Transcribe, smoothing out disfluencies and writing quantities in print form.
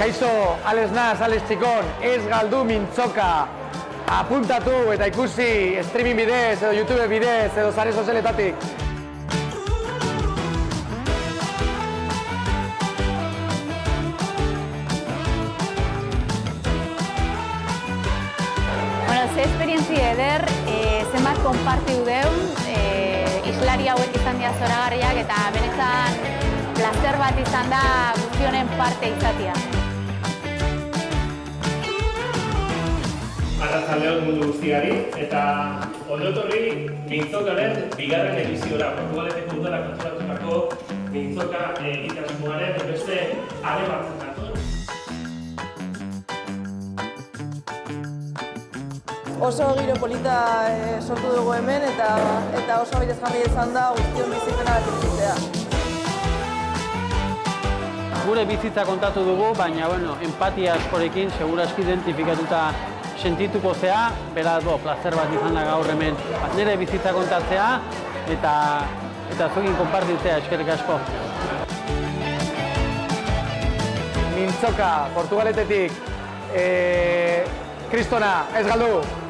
Kaixo, Alex Naz, Alex Txikon, ez galdu mintzoka. Apuntatu eta ikusi streaming bidez, edo YouTube bidez, edo sare sozialetatik. Bueno, ze esperientzi eder, zenbat konpartiu deun, islari hauek izan dira zoragarriak eta benetan plazer bat izan da guztionen parte izatea. Arratsaldeon mundu guztiari eta ondotorri mintzokaren bigarren ediziora. Portugaleteko udalak antolatutako mintzoka egitasmoaren beste are batzuk dator. Oso giro polita sortu dugu hemen eta oso aberasgarria izan da guztion bizitzena etortzea. Gure bizitza kontatu dugu, baina empatia askorekin seguraski identifikatuta sentituko zea, beraz, plazer bat izan da gaur hemen nire bizitza kontatzea eta zuekin konpartitzea, eskerrik asko. Mintzoka, Portugaletetik, kristona, ez galdu!